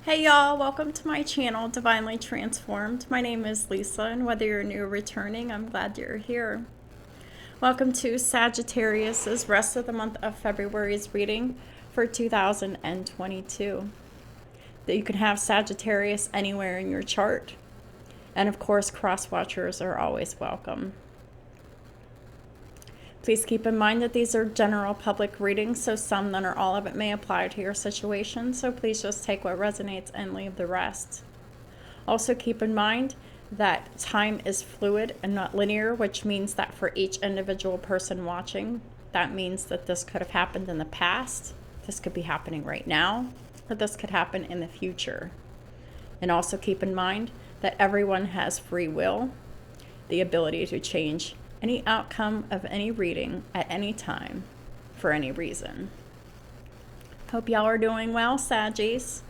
Hey y'all, welcome to my channel, Divinely Transformed. My name is Lisa, and whether you're new or returning, I'm glad you're here. Welcome to Sagittarius's rest of the month of February's reading for 2022. That you can have Sagittarius anywhere in your chart. And of course, cross watchers are always welcome. Please keep in mind that these are general public readings, so some, none, or all of it may apply to your situation, so please just take what resonates and leave the rest. Also keep in mind that time is fluid and not linear, which means that for each individual person watching, that means that this could have happened in the past, this could be happening right now, or this could happen in the future. And also keep in mind that everyone has free will, the ability to change any outcome of any reading at any time for any reason. Hope y'all are doing well, Saggies.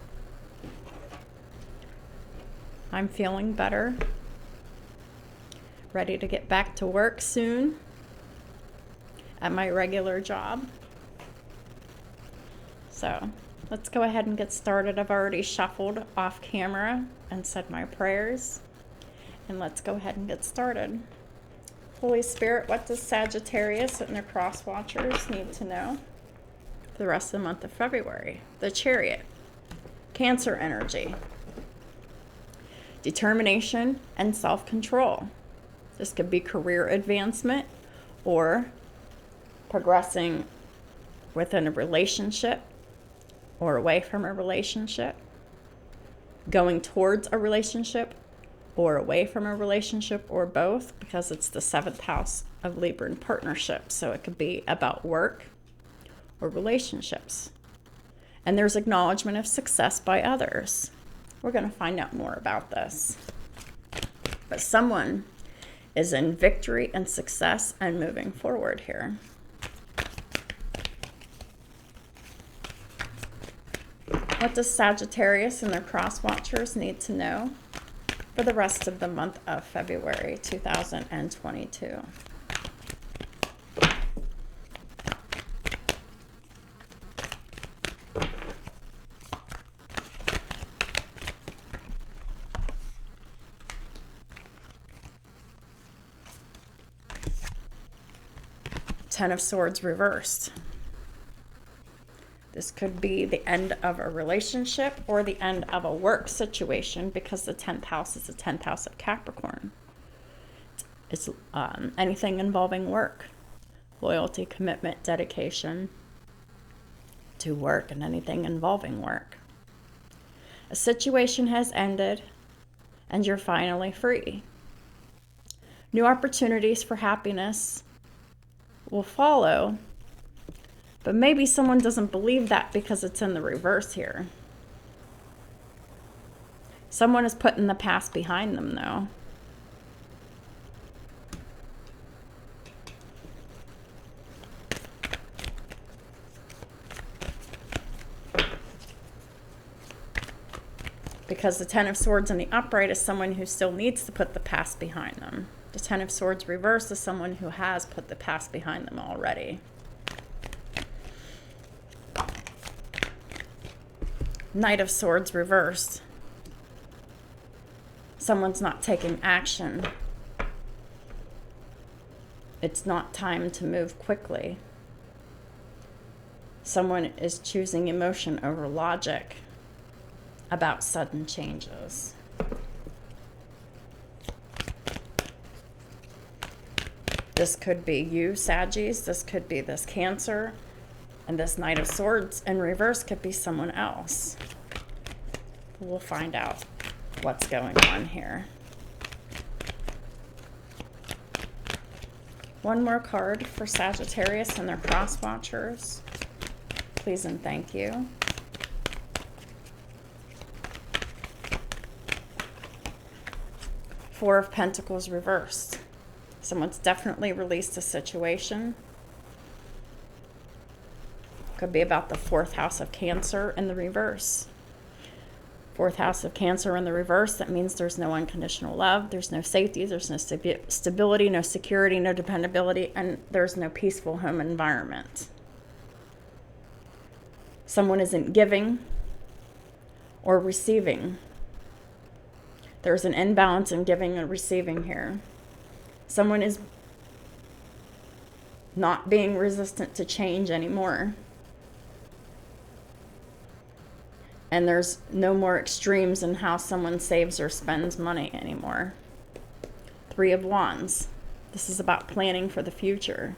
I'm feeling better. Ready to get back to work soon at my regular job. So let's go ahead and get started. I've already shuffled off camera and said my prayers. And let's go ahead and get started. Holy Spirit, what does Sagittarius and their cross watchers need to know for the rest of the month of February? The Chariot, Cancer energy, determination and self-control. This could be career advancement or progressing within a relationship or away from a relationship, going towards a relationship or away from a relationship, or both, because it's the 7th house of Libra and partnership. So it could be about work or relationships. And there's acknowledgement of success by others. We're going to find out more about this. But someone is in victory and success and moving forward here. What does Sagittarius and their cross watchers need to know for the rest of the month of February 2022? Ten of Swords reversed. This could be the end of a relationship or the end of a work situation, because the 10th house is the 10th house of Capricorn. It's anything involving work, loyalty, commitment, dedication to work, and anything involving work. A situation has ended and you're finally free. New opportunities for happiness will follow. But maybe someone doesn't believe that because it's in the reverse here. Someone is putting the past behind them, though. Because the 10 of Swords in the upright is someone who still needs to put the past behind them. The 10 of Swords reverse is someone who has put the past behind them already. Knight of Swords reversed. Someone's not taking action. It's not time to move quickly. Someone is choosing emotion over logic about sudden changes. This could be you, Saggies. This could be this Cancer. And this Knight of Swords in reverse could be someone else. We'll find out what's going on here. One more card for Sagittarius and their cross watchers. Please and thank you. Four of Pentacles reversed. Someone's definitely released a situation. Could be about the 4th house of Cancer in the reverse. 4th house of Cancer in the reverse, that means there's no unconditional love, there's no safety, there's no stability, no security, no dependability, and there's no peaceful home environment. Someone isn't giving or receiving. There's an imbalance in giving and receiving here. Someone is not being resistant to change anymore. And there's no more extremes in how someone saves or spends money anymore. 3 of Wands. This is about planning for the future.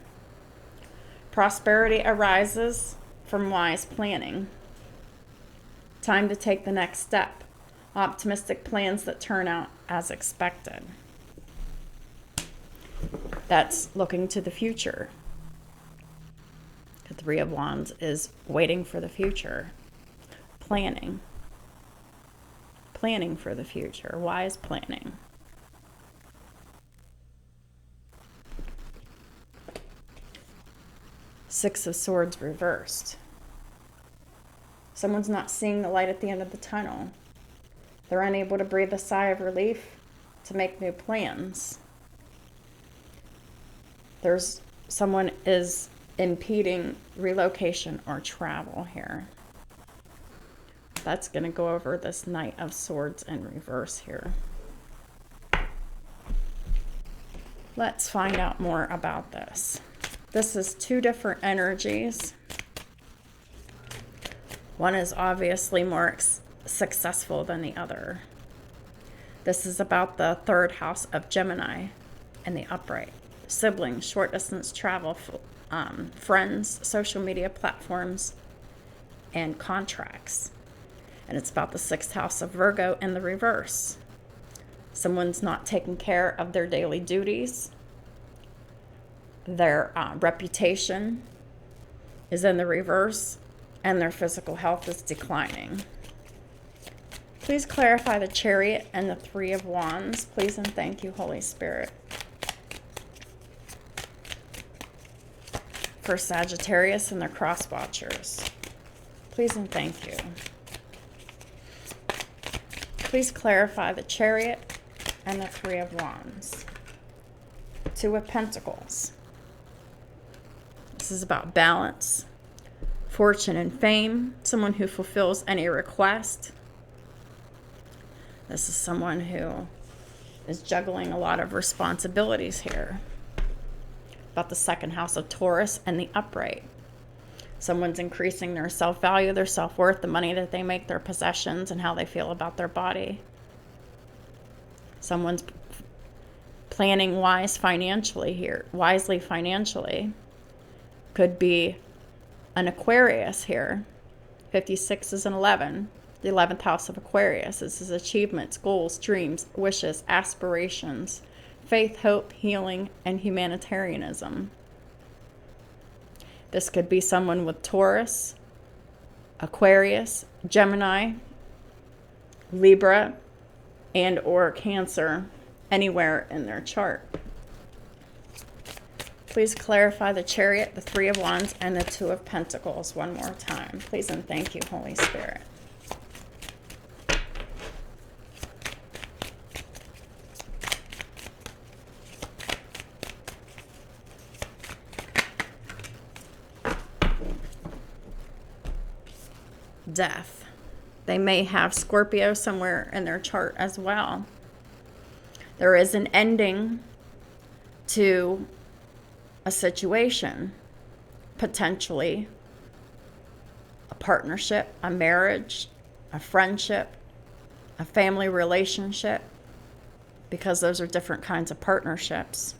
Prosperity arises from wise planning. Time to take the next step. Optimistic plans that turn out as expected. That's looking to the future. The 3 of Wands is waiting for the future. Planning. Planning for the future. Wise planning. Six of Swords reversed. Someone's not seeing the light at the end of the tunnel. They're unable to breathe a sigh of relief to make new plans. Someone is impeding relocation or travel here. That's going to go over this Knight of Swords in reverse here. Let's find out more about this. This is 2 different energies. One is obviously more successful than the other. This is about the 3rd house of Gemini and the upright. Siblings, short distance travel, friends, social media platforms, and contracts. And it's about the 6th house of Virgo in the reverse. Someone's not taking care of their daily duties. Their reputation is in the reverse, and their physical health is declining. Please clarify the Chariot and the 3 of Wands. Please and thank you, Holy Spirit. For Sagittarius and their cross watchers. Please and thank you. Please clarify the Chariot and the 3 of Wands. 2 of Pentacles. This is about balance, fortune and fame. Someone who fulfills any request. This is someone who is juggling a lot of responsibilities here. About the 2nd house of Taurus and the upright. Someone's increasing their self-value, their self-worth, the money that they make, their possessions, and how they feel about their body. Someone's planning wisely financially. Could be an Aquarius here. 56 is an 11. The 11th house of Aquarius. This is achievements, goals, dreams, wishes, aspirations, faith, hope, healing, and humanitarianism. This could be someone with Taurus, Aquarius, Gemini, Libra, and or Cancer anywhere in their chart. Please clarify the Chariot, the 3 of Wands, and the 2 of Pentacles one more time. Please and thank you, Holy Spirit. Death. They may have Scorpio somewhere in their chart as well. There is an ending to a situation, potentially a partnership, a marriage, a friendship, a family relationship, because those are different kinds of partnerships.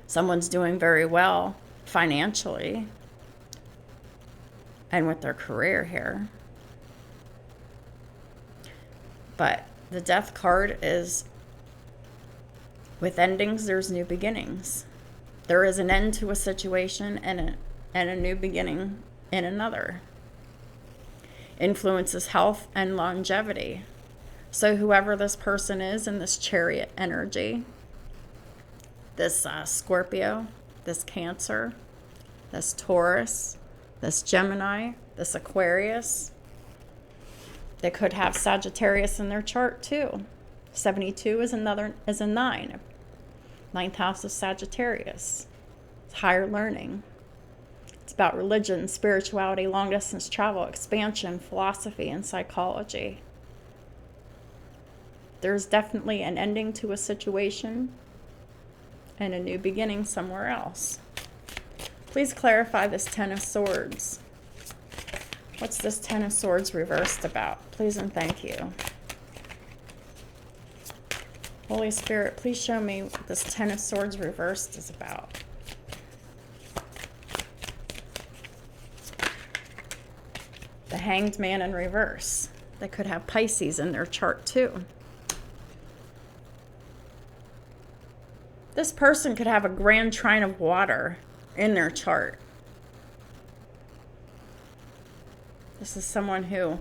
Someone's doing very well financially and with their career here. But the Death card is, with endings, there's new beginnings. There is an end to a situation and a new beginning in another. Influences health and longevity. So whoever this person is in this Chariot energy, this Scorpio, this Cancer, this Taurus, this Gemini, this Aquarius, they could have Sagittarius in their chart too. 72 is a 9. 9th house of Sagittarius. It's higher learning. It's about religion, spirituality, long-distance travel, expansion, philosophy, and psychology. There's definitely an ending to a situation and a new beginning somewhere else. Please clarify this Ten of Swords. What's this Ten of Swords reversed about? Please and thank you. Holy Spirit, please show me what this Ten of Swords reversed is about. The Hanged Man in reverse. They could have Pisces in their chart too. This person could have a grand trine of water in their chart. This is someone who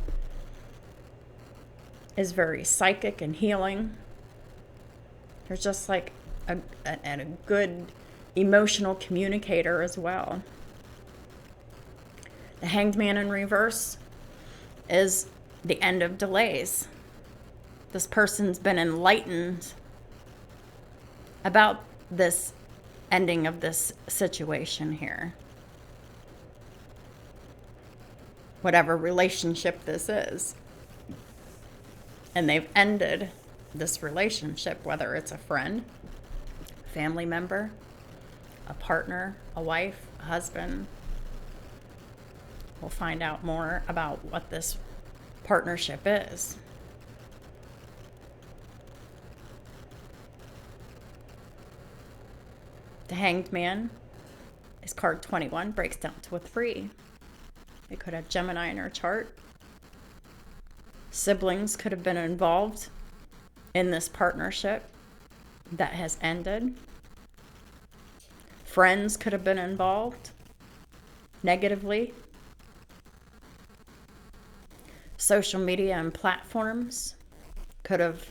is very psychic and healing. They're just like a good emotional communicator as well. The Hanged Man in reverse is the end of delays. This person's been enlightened about this ending of this situation here. Whatever relationship this is. And they've ended this relationship, whether it's a friend, family member, a partner, a wife, a husband. We'll find out more about what this partnership is. The Hanged Man is card 21, breaks down to a 3. They could have Gemini in our chart. Siblings could have been involved in this partnership that has ended. Friends could have been involved negatively. Social media and platforms could have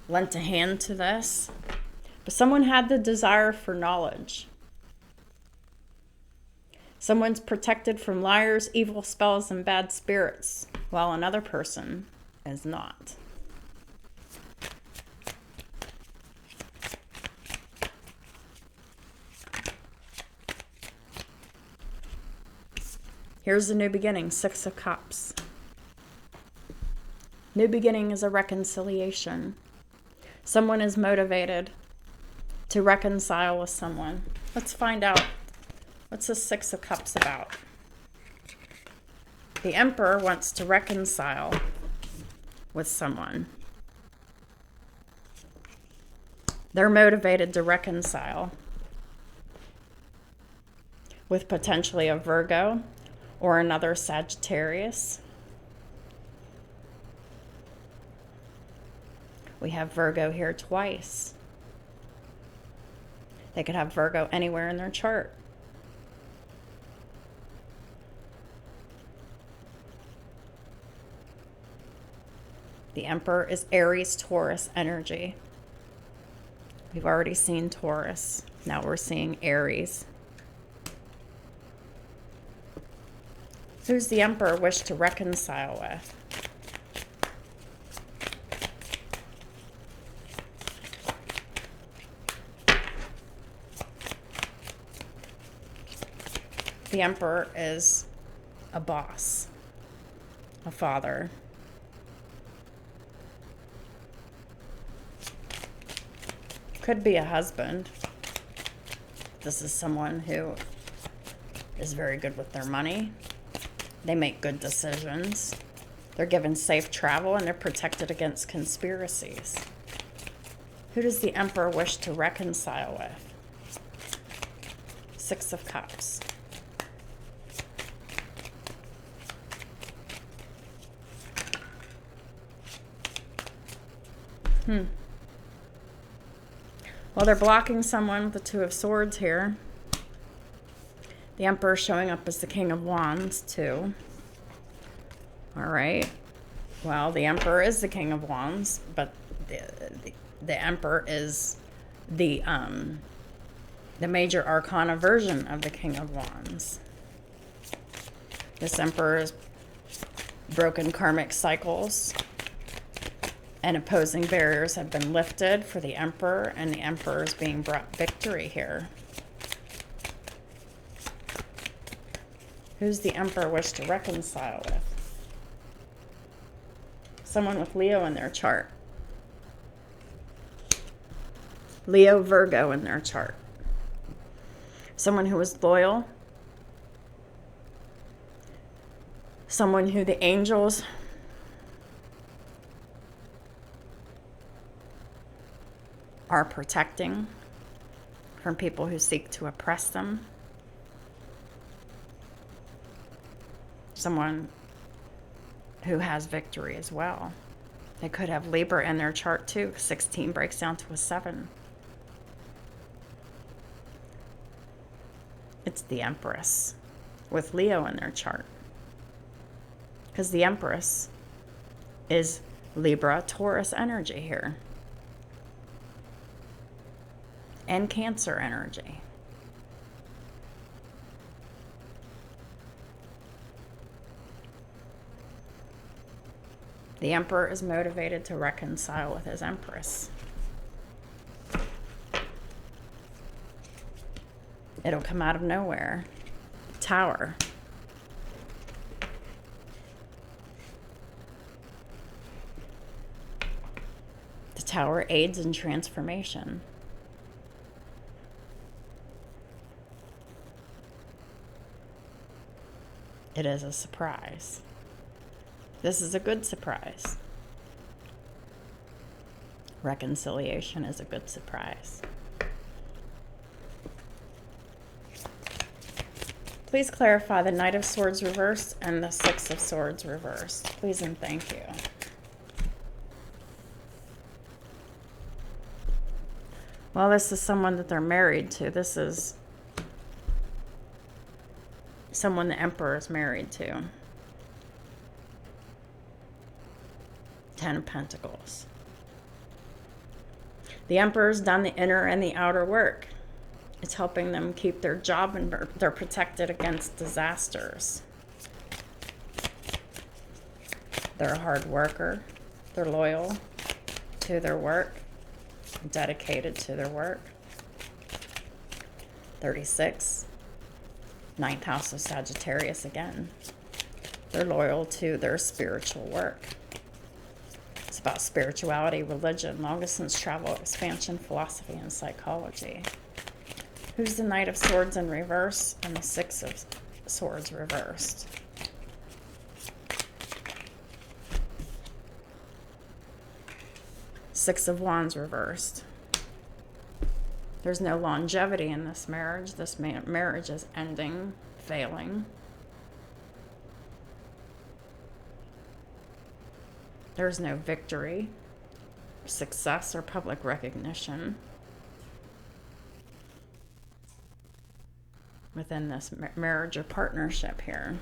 lent a hand to this. But someone had the desire for knowledge. Someone's protected from liars, evil spells, and bad spirits, while another person is not. Here's the new beginning, 6 of Cups. New beginning is a reconciliation. Someone is motivated to reconcile with someone. Let's find out. What's the 6 of Cups about? The Emperor wants to reconcile with someone. They're motivated to reconcile with potentially a Virgo or another Sagittarius. We have Virgo here twice. They could have Virgo anywhere in their chart. The Emperor is Aries, Taurus energy. We've already seen Taurus. Now we're seeing Aries. Who's the Emperor wish to reconcile with? The Emperor is a boss, a father. Could be a husband. This is someone who is very good with their money. They make good decisions. They're given safe travel and they're protected against conspiracies. Who does the Emperor wish to reconcile with? 6 of Cups. Well, they're blocking someone with the 2 of Swords here. The Emperor showing up as the King of Wands, too. All right. Well, the Emperor is the King of Wands, but the Emperor is the major arcana version of the King of Wands. This Emperor has broken karmic cycles, and opposing barriers have been lifted for the Emperor, and the Emperor is being brought victory here. Who's the Emperor wish to reconcile with? Someone with Leo in their chart. Leo, Virgo in their chart. Someone who is loyal. Someone who the angels are protecting from people who seek to oppress them. Someone who has victory as well. They could have Libra in their chart too. 16 breaks down to a 7. It's the Empress with Leo in their chart. Because the Empress is Libra, Taurus energy here. And Cancer energy. The Emperor is motivated to reconcile with his Empress. It'll come out of nowhere. Tower. The Tower aids in transformation. It is a surprise. This is a good surprise. Reconciliation is a good surprise. Please clarify the Knight of Swords reversed and the Six of Swords reversed. Please and thank you. Well, this is someone that they're married to. This is someone the Emperor is married to. 10 of Pentacles. The Emperor's done the inner and the outer work. It's helping them keep their job and they're protected against disasters. They're a hard worker. They're loyal to their work, dedicated to their work. 36. 9th house of Sagittarius again. They're loyal to their spiritual work. It's about spirituality, religion, long distance travel, expansion, philosophy, and psychology. Who's the Knight of Swords in reverse and the Six of Swords reversed? Six of Wands reversed. There's no longevity in this marriage. This marriage is ending, failing. There's no victory, success, or public recognition within this marriage or partnership here.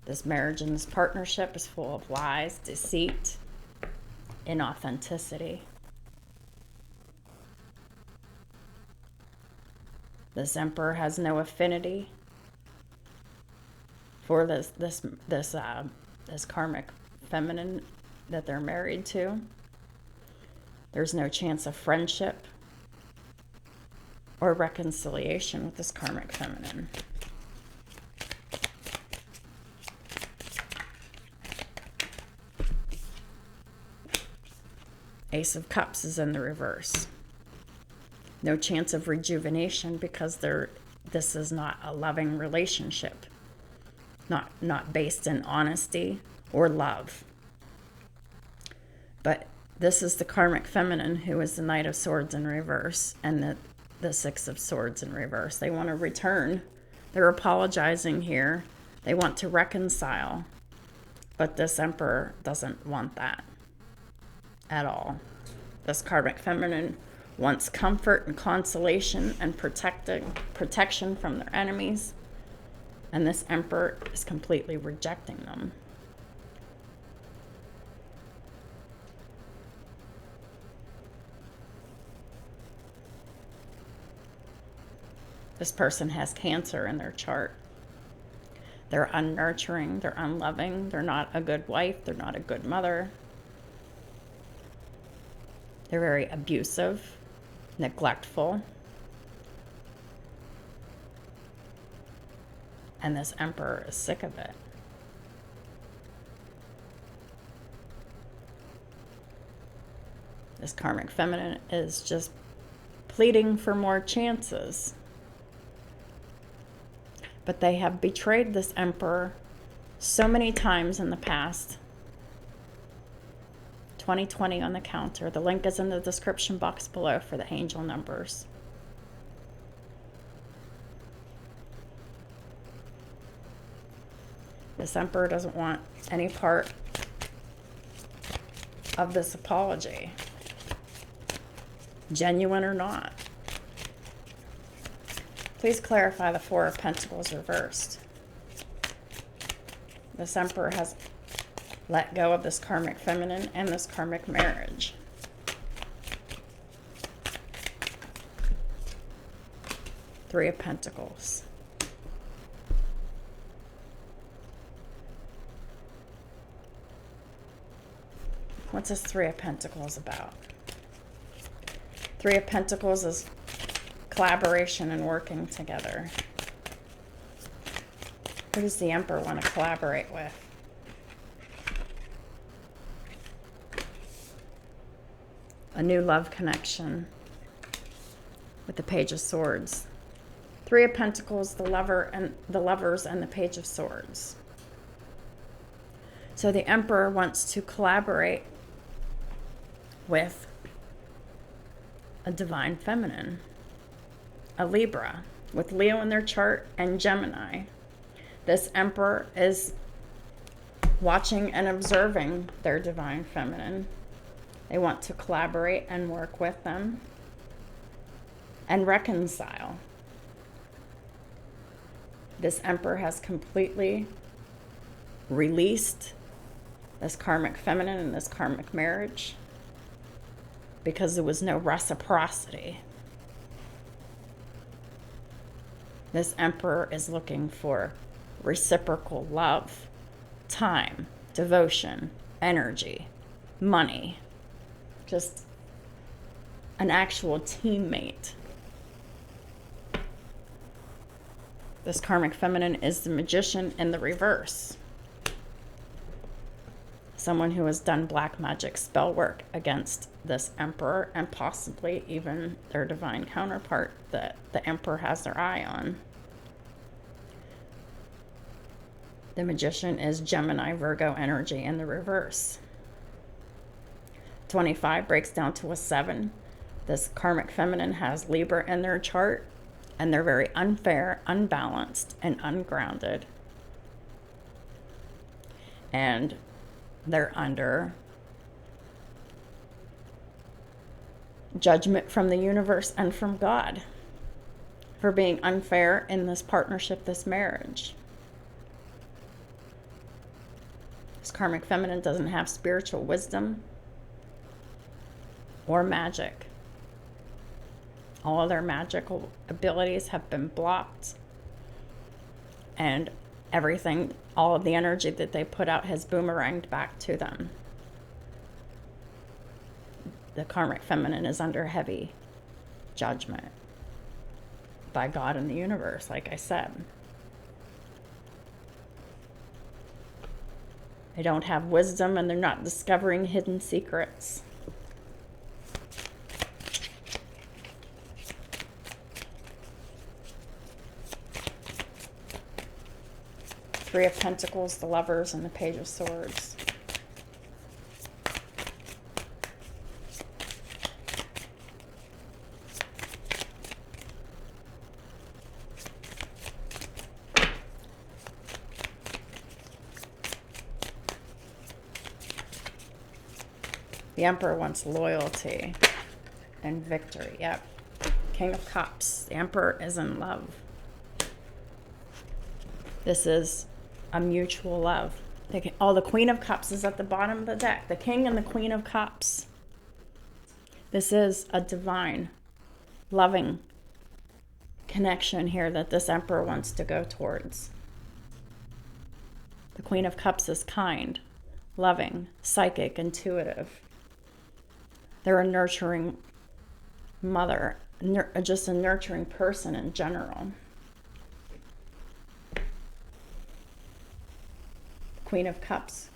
This marriage and this partnership is full of lies, deceit, inauthenticity. This Emperor has no affinity for this karmic feminine that they're married to. There's no chance of friendship or reconciliation with this karmic feminine. Ace of Cups is in the reverse. No chance of rejuvenation because this is not a loving relationship. Not based in honesty or love. But this is the karmic feminine who is the Knight of Swords in reverse and the Six of Swords in reverse. They want to return. They're apologizing here. They want to reconcile. But this Emperor doesn't want that at all. This karmic feminine wants comfort and consolation and protection from their enemies. And this Emperor is completely rejecting them. This person has Cancer in their chart. They're unnurturing, they're unloving, they're not a good wife, they're not a good mother. They're very abusive, neglectful, And this Emperor is sick of it. This Karmic Feminine is just pleading for more chances. But they have betrayed this Emperor so many times in the past. 2020 on the counter. The link is in the description box below for the angel numbers. This Emperor doesn't want any part of this apology, genuine or not. Please clarify the Four of Pentacles reversed. This Emperor has let go of this Karmic Feminine and this Karmic marriage. Three of Pentacles. What's this Three of Pentacles about? Three of Pentacles is collaboration and working together. Who does the Emperor want to collaborate with? A new love connection with the Page of Swords. Three of Pentacles, the lovers, and the Page of Swords. So the Emperor wants to collaborate with a divine feminine, a Libra, with Leo in their chart and Gemini. This Emperor is watching and observing their divine feminine. They want to collaborate and work with them and reconcile. This Emperor has completely released this Karmic Feminine and this Karmic marriage because there was no reciprocity. This Emperor is looking for reciprocal love, time, devotion, energy, money, just an actual teammate. This Karmic Feminine is the Magician in the reverse. Someone who has done black magic spell work against this Emperor and possibly even their divine counterpart that the Emperor has their eye on. The Magician is Gemini, Virgo energy in the reverse. 25 breaks down to a 7. This Karmic Feminine has Libra in their chart, and they're very unfair, unbalanced, and ungrounded. And they're under judgment from the universe and from God for being unfair in this partnership, this marriage. This Karmic Feminine doesn't have spiritual wisdom or magic. All of their magical abilities have been blocked, and everything, all of the energy that they put out has boomeranged back to them. The Karmic Feminine is under heavy judgment by God and the universe, like I said. They don't have wisdom, and they're not discovering hidden secrets. Three of Pentacles, the lovers, and the Page of Swords. The Emperor wants loyalty and victory. Yep. King of Cups. The Emperor is in love. This is a mutual love. The Queen of Cups is at the bottom of the deck. The King and the Queen of Cups. This is a divine, loving connection here that this Emperor wants to go towards. The Queen of Cups is kind, loving, psychic, intuitive. They're a nurturing mother, just a nurturing person in general. Queen of Cups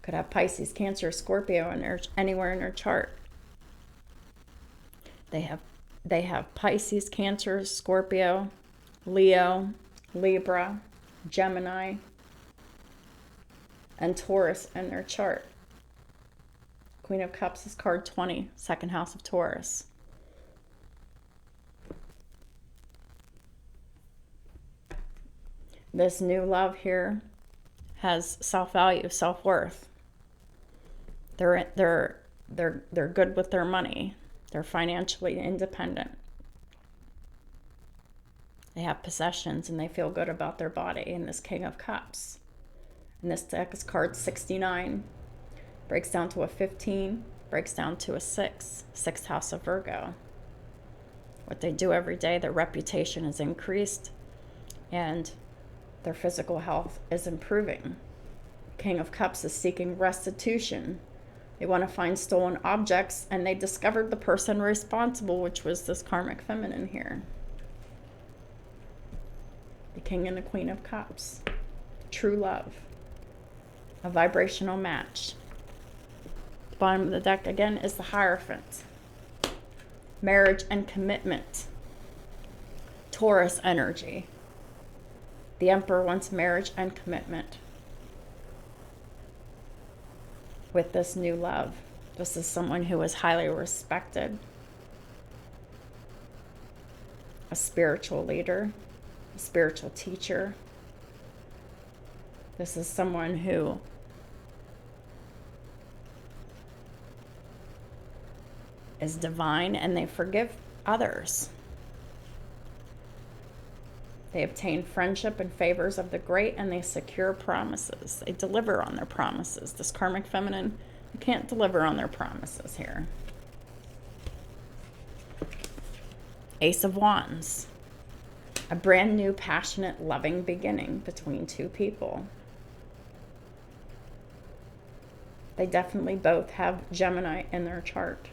could have Pisces, Cancer, Scorpio anywhere in their chart. They have Pisces, Cancer, Scorpio, Leo, Libra, Gemini, and Taurus in their chart. Queen of Cups is card 20, second house of Taurus. This new love here has self-value, self-worth. They're good with their money. They're financially independent. They have possessions and they feel good about their body. And this King of Cups. And this deck is card 69. Breaks down to a 15. Breaks down to a 6. Sixth house of Virgo. What they do every day, their reputation is increased. And their physical health is improving. King of Cups is seeking restitution. They want to find stolen objects, and they discovered the person responsible, which was this karmic feminine here. The King and the Queen of Cups. True love. A vibrational match. The bottom of the deck again is the Hierophant. Marriage and commitment. Taurus energy. The Emperor wants marriage and commitment with this new love. This is someone who is highly respected, a spiritual leader, a spiritual teacher. This is someone who is divine and they forgive others. They obtain friendship and favors of the great, and they secure promises. They deliver on their promises. This karmic feminine, you can't deliver on their promises here. Ace of Wands. A brand new, passionate, loving beginning between two people. They definitely both have Gemini in their chart.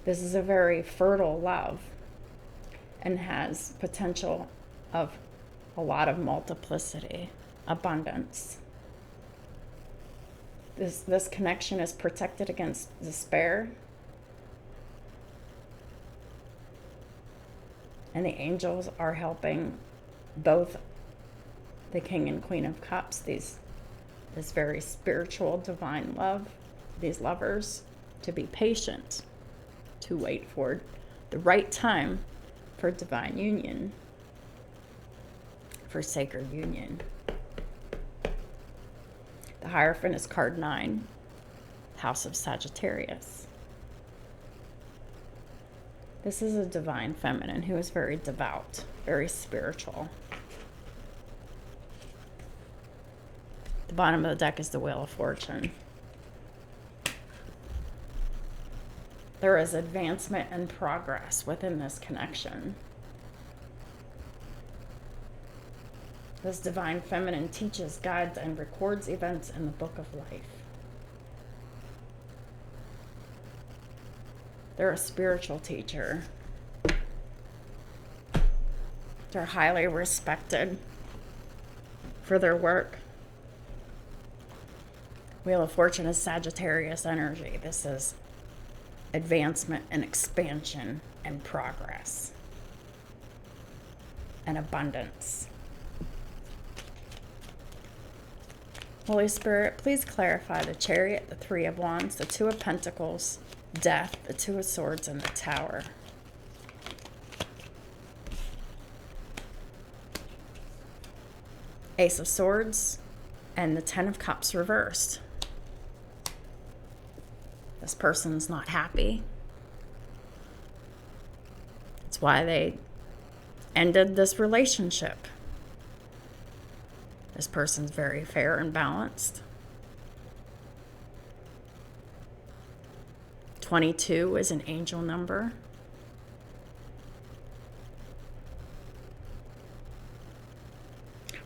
This is a very fertile love and has potential of a lot of multiplicity, abundance. This connection is protected against despair. And the angels are helping both the King and Queen of Cups, this very spiritual, divine love, these lovers, to be patient, to wait for the right time for divine union, for sacred union. The Hierophant is card 9, house of Sagittarius. This is a divine feminine who is very devout, very spiritual. The bottom of the deck is the Wheel of Fortune. There is advancement and progress within this connection. This divine feminine teaches, guides, and records events in the book of life. They're a spiritual teacher. They're highly respected for their work. Wheel of Fortune is Sagittarius energy. This is advancement and expansion and progress and abundance. Holy Spirit, please clarify the Chariot, the Three of Wands, the Two of Pentacles, Death, the Two of Swords, and the Tower. Ace of Swords and the Ten of Cups reversed. This person's not happy. That's why they ended this relationship. This person's very fair and balanced. 22 is an angel number.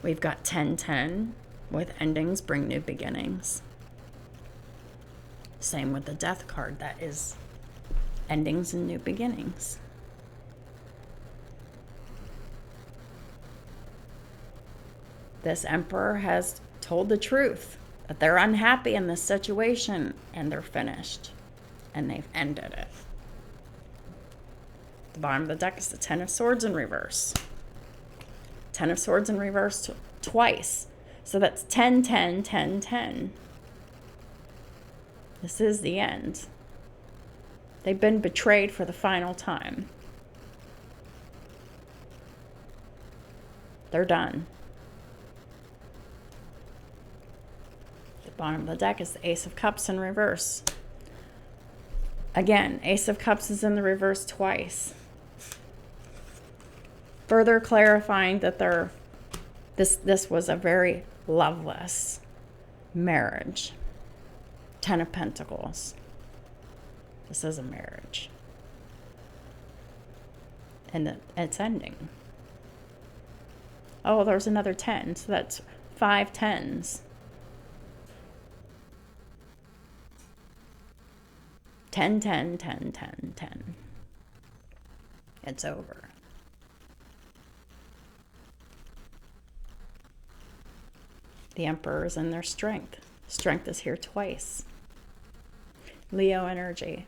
We've got 1010 with endings bring new beginnings. Same with the Death card. That is endings and new beginnings. This Emperor has told the truth, that they're unhappy in this situation, and they're finished, and they've ended it. The bottom of the deck is the Ten of Swords in reverse. Ten of Swords in reverse twice. So that's 10, 10, 10, 10. This is the end. They've been betrayed for the final time. They're done. The bottom of the deck is the Ace of Cups in reverse. Again, Ace of Cups is in the reverse twice. Further clarifying that this was a very loveless marriage. Ten of Pentacles. This is a marriage. And it's ending. Oh, there's another 10. So that's 5 tens. 10, 10, 10, 10, 10. It's over. The Emperor is in their strength. Strength is here twice. Leo energy.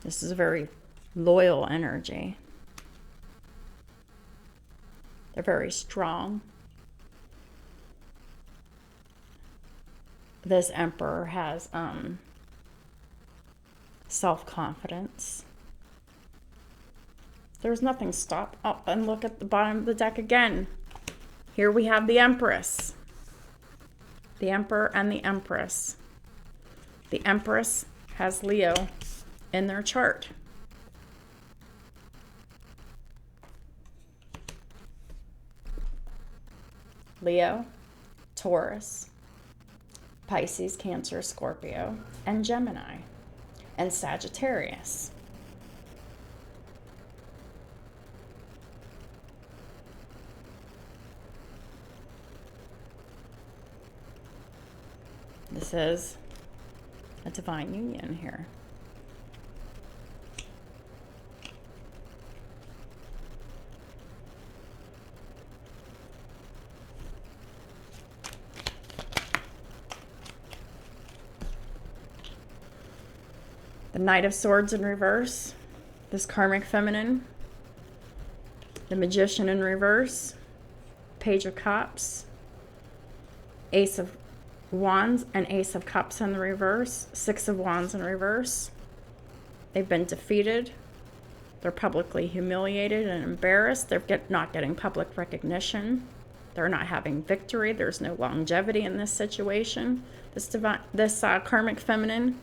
This is a very loyal energy. They're very strong. This Emperor has self-confidence. There's nothing stop up and look at the bottom of the deck again. Here we have the Empress. The Emperor and the Empress. The Empress has Leo in their chart. Leo, Taurus, Pisces, Cancer, Scorpio, and Gemini, and Sagittarius. This is a divine union here. The Knight of Swords in reverse. This Karmic Feminine. The Magician in reverse. Page of Cups. Ace of Wands and Ace of Cups in the reverse. Six of Wands in reverse. They've been defeated. They're publicly humiliated and embarrassed. They're not getting public recognition. They're not having victory. There's no longevity in this situation. This Karmic Feminine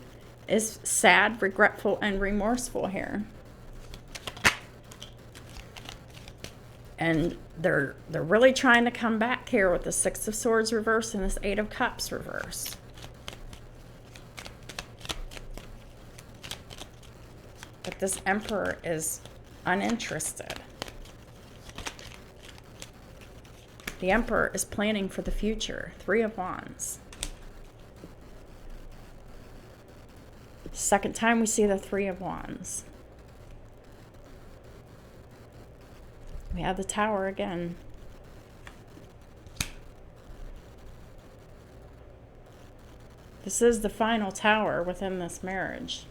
is sad, regretful, and remorseful here. And they're really trying to come back here with the Six of Swords reverse and this Eight of Cups reverse. But this Emperor is uninterested. The Emperor is planning for the future. Three of Wands. Second time we see the Three of Wands. We have the Tower again. This is the final Tower within this marriage.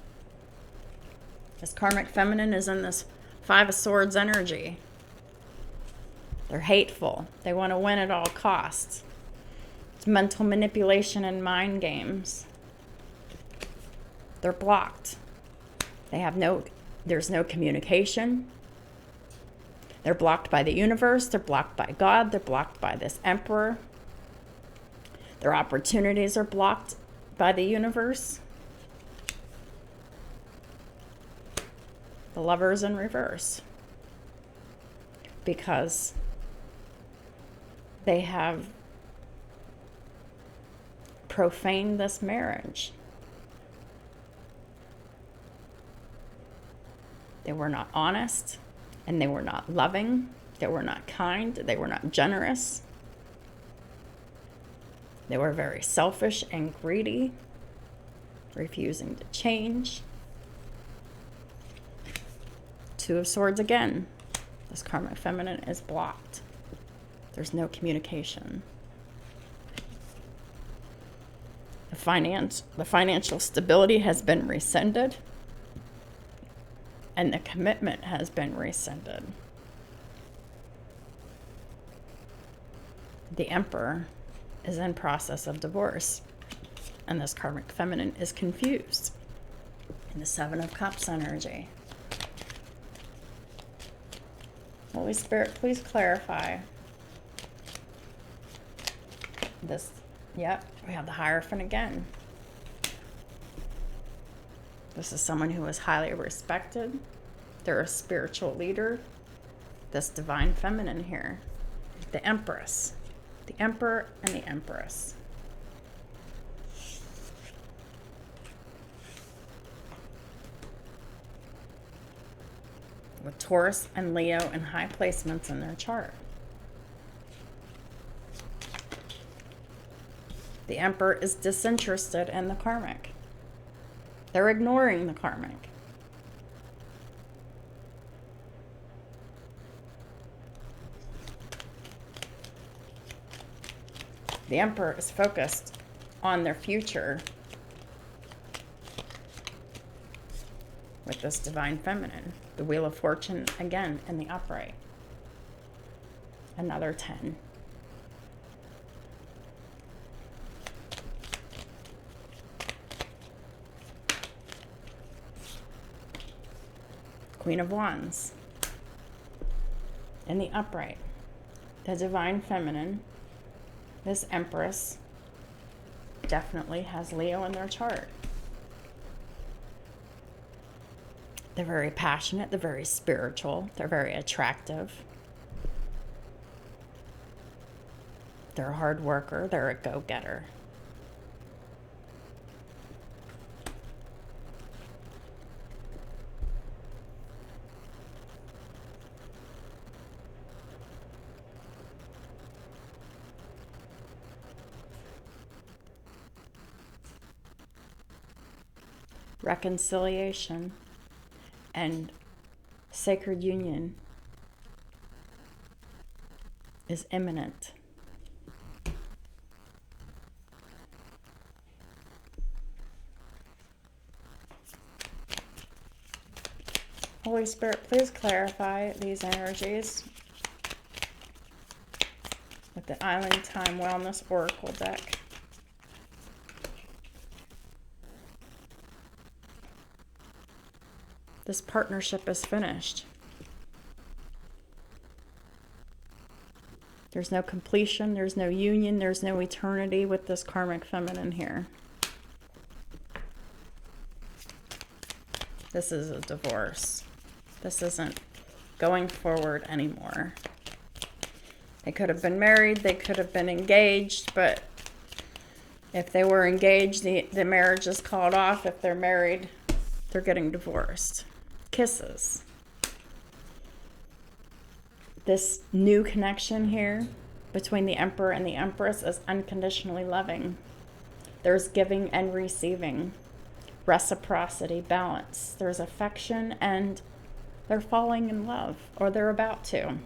This Karmic Feminine is in this Five of Swords energy. They're hateful. They want to win at all costs. It's mental manipulation and mind games. They're blocked. There's no communication. They're blocked by the universe. They're blocked by God. They're blocked by this Emperor. Their opportunities are blocked by the universe. The Lover's in reverse. Because they have profaned this marriage. They were not honest, and they were not loving. They were not kind. They were not generous. They were very selfish and greedy, refusing to change. Two of Swords again. This karmic feminine is blocked. There's no communication. The financial stability has been rescinded, and the commitment has been rescinded. The Emperor is in process of divorce, and this karmic feminine is confused. In the Seven of Cups energy. Holy Spirit, please clarify this. Yep, we have the Hierophant again. This is someone who is highly respected. They're a spiritual leader. This divine feminine here. The Empress. The Emperor and the Empress. With Taurus and Leo in high placements in their chart. The Emperor is disinterested in the karmic. They're ignoring the karmic. The Emperor is focused on their future with this divine feminine. The Wheel of Fortune again in the upright. Another 10. Queen of Wands in the upright. The divine feminine, this Empress, definitely has Leo in their chart. They're very passionate, they're very spiritual, they're very attractive. They're a hard worker, they're a go-getter. Reconciliation and sacred union is imminent. Holy Spirit, please clarify these energies with the Island Time Wellness Oracle deck. This partnership is finished. There's no completion, there's no union, there's no eternity with this karmic feminine here. This is a divorce. This isn't going forward anymore. They could have been married, they could have been engaged, but if they were engaged, the marriage is called off. If they're married, they're getting divorced. Kisses. This new connection here between the Emperor and the Empress is unconditionally loving. There's giving and receiving, reciprocity, balance. There's affection, and they're falling in love, or they're about to.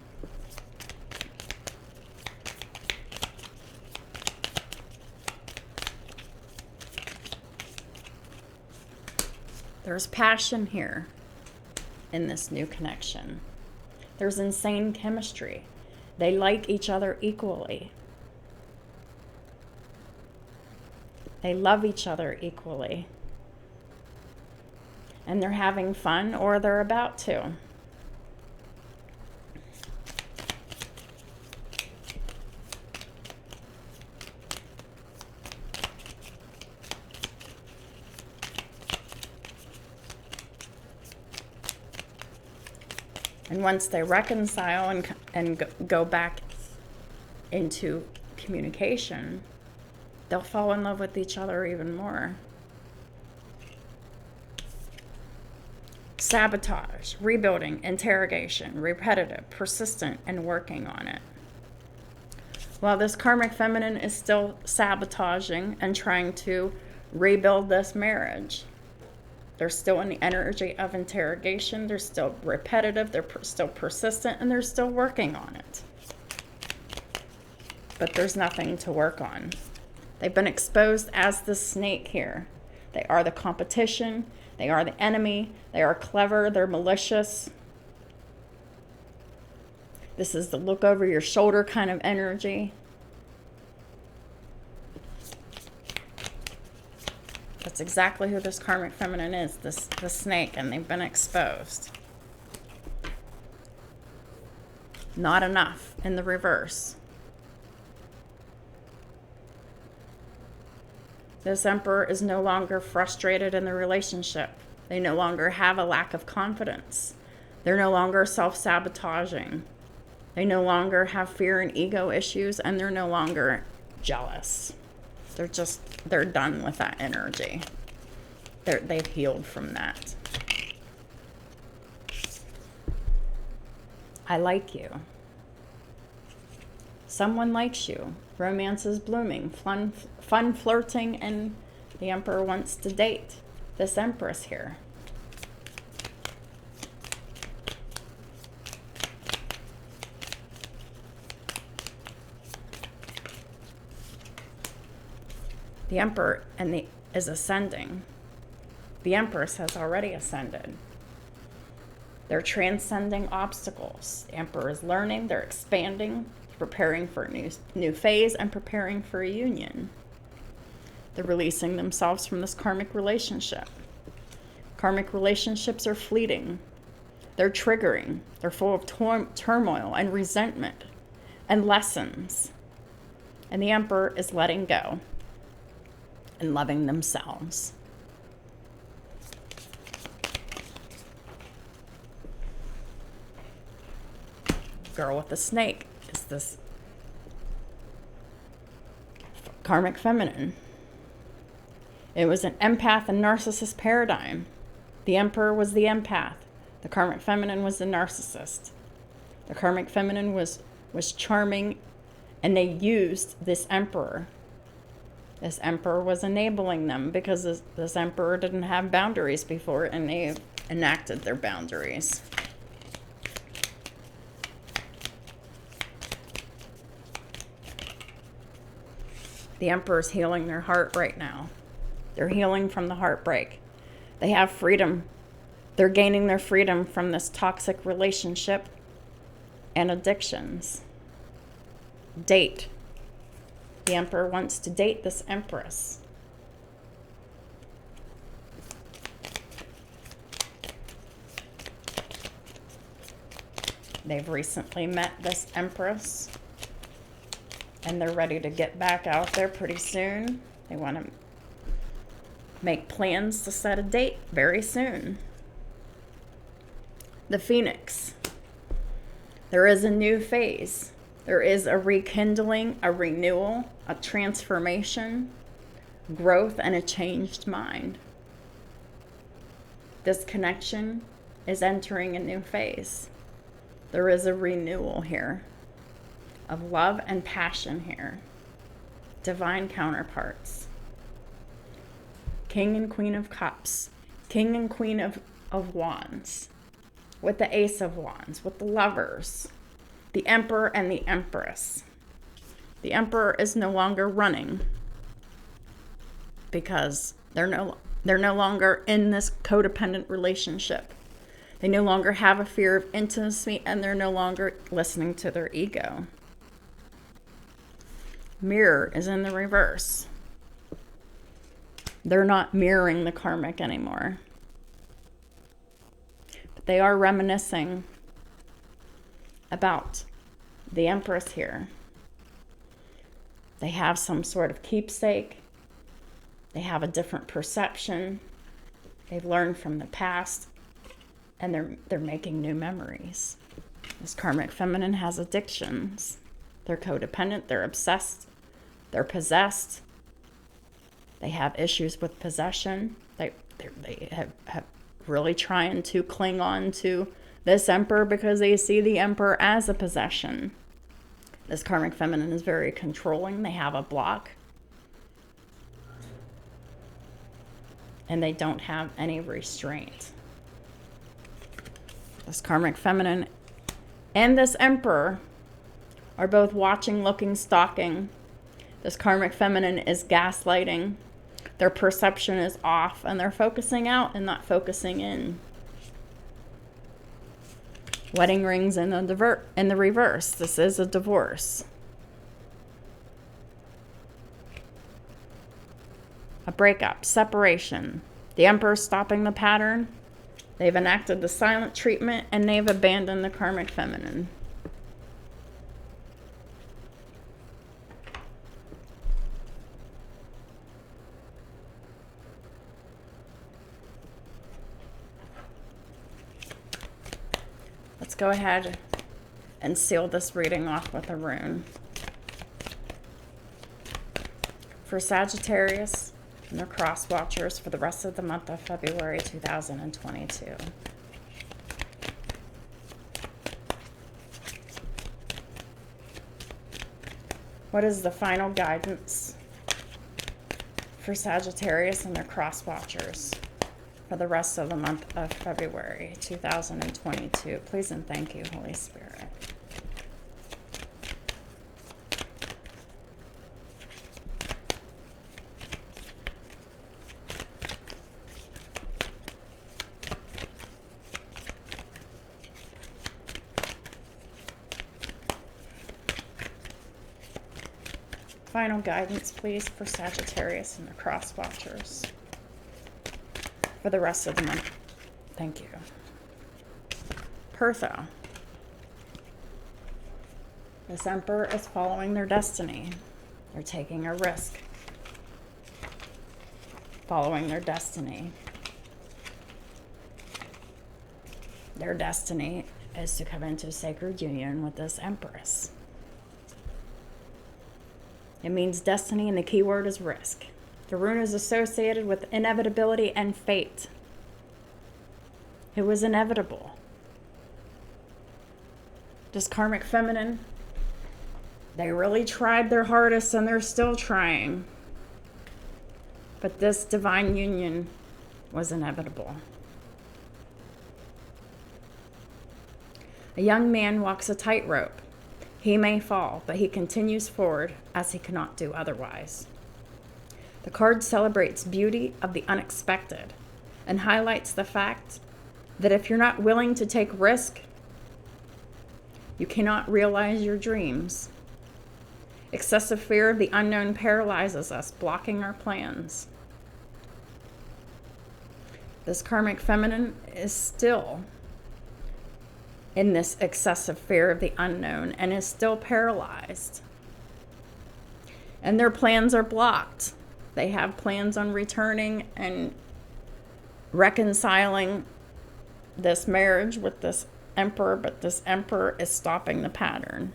There's passion here in this new connection. There's insane chemistry. They like each other equally. They love each other equally. And they're having fun, or they're about to. And once they reconcile and go back into communication, they'll fall in love with each other even more. Sabotage, rebuilding, interrogation, repetitive, persistent, and working on it. While this karmic feminine is still sabotaging and trying to rebuild this marriage, They're still in the energy of interrogation. They're still repetitive. They're still persistent, and they're still working on it. But there's nothing to work on. They've been exposed as the snake here. They are the competition. They are the enemy. They are clever. They're malicious. This is the look over your shoulder kind of energy. That's exactly who this karmic feminine is, the snake, and they've been exposed. Not enough in the reverse. This Emperor is no longer frustrated in the relationship. They no longer have a lack of confidence. They're no longer self-sabotaging. They no longer have fear and ego issues, and they're no longer jealous. They're done with that energy. They've healed from that. I like you. Someone likes you. Romance is blooming. Fun flirting, and the Emperor wants to date this Empress here. The Emperor is ascending. The Empress has already ascended. They're transcending obstacles. The Emperor is learning. They're expanding, preparing for a new phase, and preparing for a union. They're releasing themselves from this karmic relationship. Karmic relationships are fleeting. They're triggering. They're full of turmoil and resentment and lessons. And the Emperor is letting go and loving themselves. Girl with the snake is this karmic feminine. It was an empath and narcissist paradigm. The Emperor was the empath. The karmic feminine was the narcissist. The karmic feminine was charming, and they used this Emperor. This Emperor was enabling them because this Emperor didn't have boundaries before, and they enacted their boundaries. The Emperor's healing their heart right now. They're healing from the heartbreak. They have freedom. They're gaining their freedom from this toxic relationship and addictions. Date. The Emperor wants to date this Empress. They've recently met this Empress, and they're ready to get back out there pretty soon. They want to make plans to set a date very soon. The Phoenix. There is a new phase. There is a rekindling, a renewal, a transformation, growth, and a changed mind. This connection is entering a new phase. There is a renewal here of love and passion here. Divine counterparts. King and Queen of Cups. King and Queen of Wands. With the Ace of Wands. With the Lovers. The Emperor and the Empress. The Emperor is no longer running because they're no longer in this codependent relationship. They no longer have a fear of intimacy, and they're no longer listening to their ego. Mirror is in the reverse. They're not mirroring the karmic anymore. But they are reminiscing about the Empress here. They have some sort of keepsake. They have a different perception. They've learned from the past, and they're making new memories. This karmic feminine has addictions. They're codependent. They're obsessed. They're possessed. They have issues with possession. They have really trying to cling on to this Emperor because they see the Emperor as a possession. This karmic feminine is very controlling. They have a block. and they don't have any restraint. This karmic feminine and this emperor are both watching, looking, stalking. This karmic feminine is gaslighting. Their perception is off, and they're focusing out and not focusing in. Wedding rings in the reverse. This is a divorce. A breakup, separation. The emperor stopping the pattern. They've enacted the silent treatment, and they've abandoned the karmic feminine. Let's go ahead and seal this reading off with a rune. For Sagittarius and their cross watchers for the rest of the month of February 2022. What is the final guidance for Sagittarius and their cross watchers for the rest of the month of February 2022? Please and thank you, Holy Spirit. Final guidance, please, for Sagittarius and the cross watchers for the rest of the month. Thank you. Pertho. This emperor is following their destiny. They're taking a risk. Following their destiny. Their destiny is to come into sacred union with this empress. It means destiny, and the key word is risk. The rune is associated with inevitability and fate. It was inevitable. This karmic feminine, they really tried their hardest, and they're still trying. But this divine union was inevitable. A young man walks a tightrope. He may fall, but he continues forward as he cannot do otherwise. The card celebrates beauty of the unexpected and highlights the fact that if you're not willing to take risk, you cannot realize your dreams. Excessive fear of the unknown paralyzes us, blocking our plans. This karmic feminine is still in this excessive fear of the unknown and is still paralyzed. And their plans are blocked. They have plans on returning and reconciling this marriage with this emperor, but this emperor is stopping the pattern.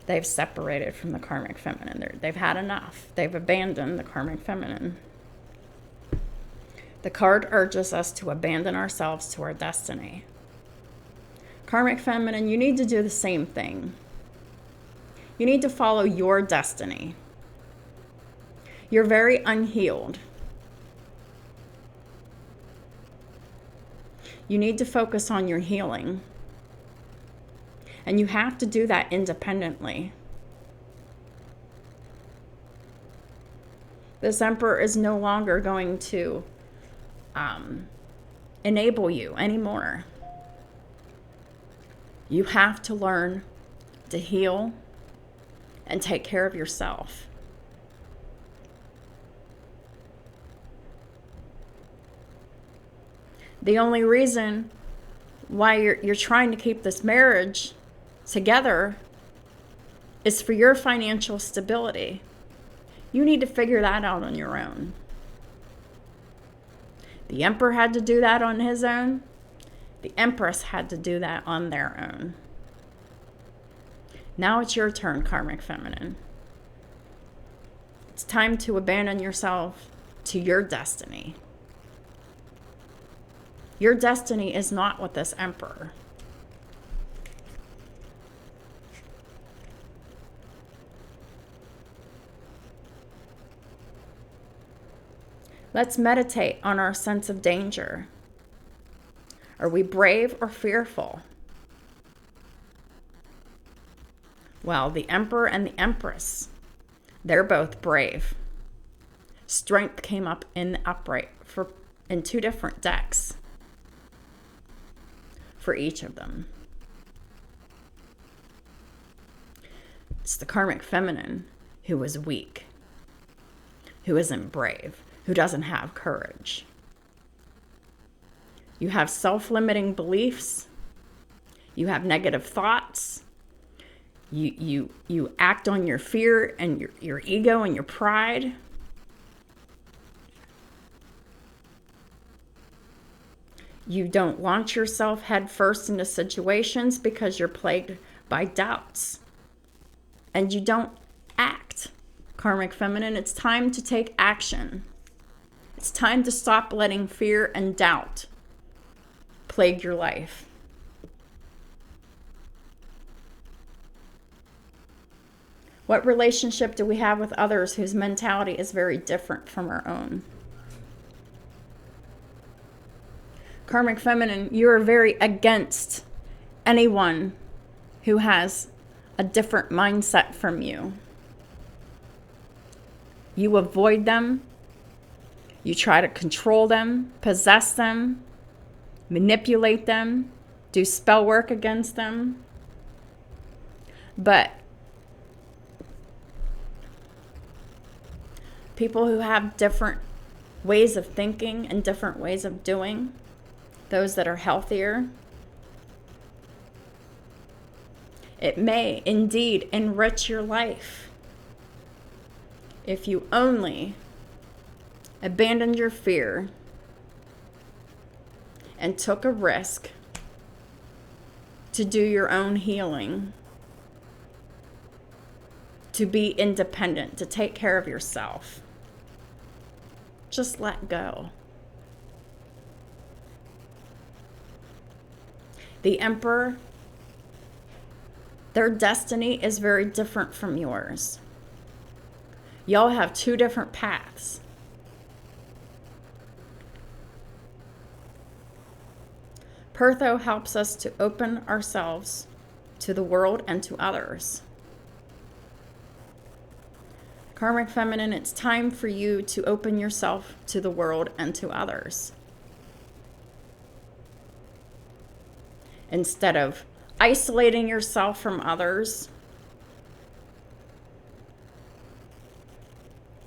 They've separated from the karmic feminine. They've had enough. They've abandoned the karmic feminine. The card urges us to abandon ourselves to our destiny. Karmic feminine, you need to do the same thing. You need to follow your destiny. You're very unhealed. You need to focus on your healing. And you have to do that independently. This emperor is no longer going to enable you anymore. You have to learn to heal and take care of yourself. The only reason why you're trying to keep this marriage together is for your financial stability. You need to figure that out on your own. The emperor had to do that on his own. The empress had to do that on their own. Now it's your turn, karmic feminine. It's time to abandon yourself to your destiny. Your destiny is not with this emperor. Let's meditate on our sense of danger. Are we brave or fearful? Well, the Emperor and the Empress, they're both brave. Strength came up in the upright in 2 different decks for each of them. It's the Karmic feminine who is weak, who isn't brave, who doesn't have courage. You have self-limiting beliefs. You have negative thoughts. You act on your fear and your ego and your pride. You don't launch yourself head first into situations because you're plagued by doubts. And you don't act, Karmic feminine. It's time to take action. It's time to stop letting fear and doubt plague your life. What relationship do we have with others whose mentality is very different from our own? Karmic feminine, you are very against anyone who has a different mindset from you. You avoid them. You try to control them, possess them, manipulate them, do spell work against them. But people who have different ways of thinking and different ways of doing, those that are healthier, it may indeed enrich your life if you only abandoned your fear and took a risk to do your own healing, to be independent, to take care of yourself. Just let go. The Emperor, their destiny is very different from yours. Y'all have 2 different paths. Pertho helps us to open ourselves to the world and to others. Karmic feminine, it's time for you to open yourself to the world and to others. Instead of isolating yourself from others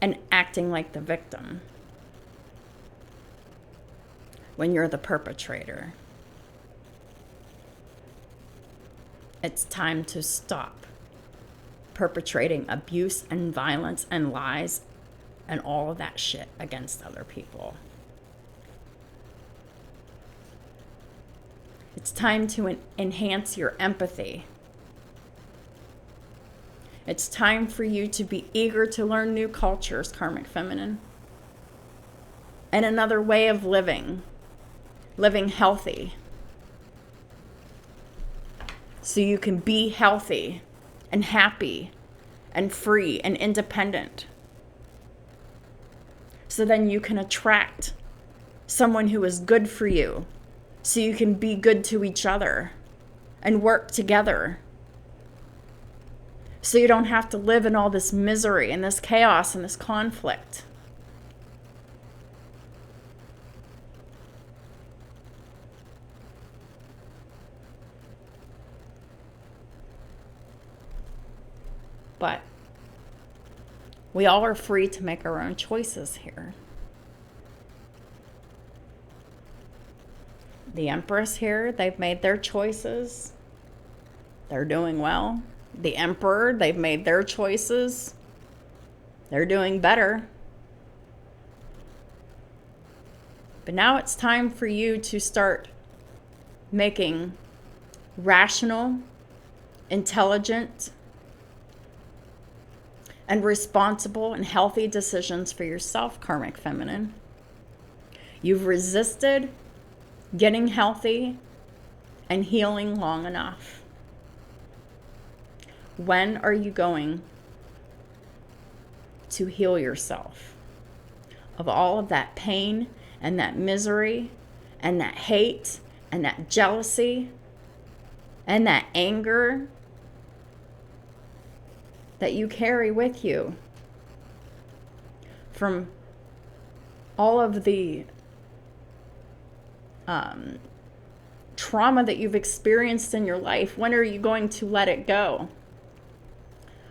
and acting like the victim when you're the perpetrator. It's time to stop perpetrating abuse and violence and lies and all of that shit against other people. It's time to enhance your empathy. It's time for you to be eager to learn new cultures, Karmic feminine, and another way of living healthy. So you can be healthy and happy and free and independent. So then you can attract someone who is good for you. So you can be good to each other and work together. So you don't have to live in all this misery and this chaos and this conflict. But we all are free to make our own choices here. The Empress here, they've made their choices. They're doing well. The Emperor, they've made their choices. They're doing better. But now it's time for you to start making rational, intelligent, and responsible and healthy decisions for yourself, Karmic feminine. You've resisted getting healthy and healing long enough. When are you going to heal yourself? of all of that pain and that misery and that hate and that jealousy and that anger that you carry with you from all of the trauma that you've experienced in your life. When are you going to let it go?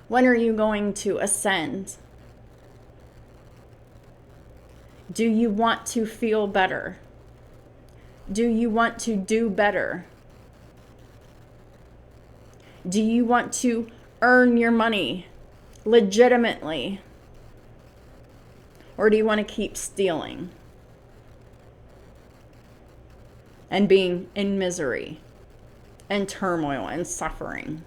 When are you going to ascend? Do you want to feel better? Do you want to do better? Do you want to earn your money legitimately? Or do you want to keep stealing and being in misery and turmoil and suffering?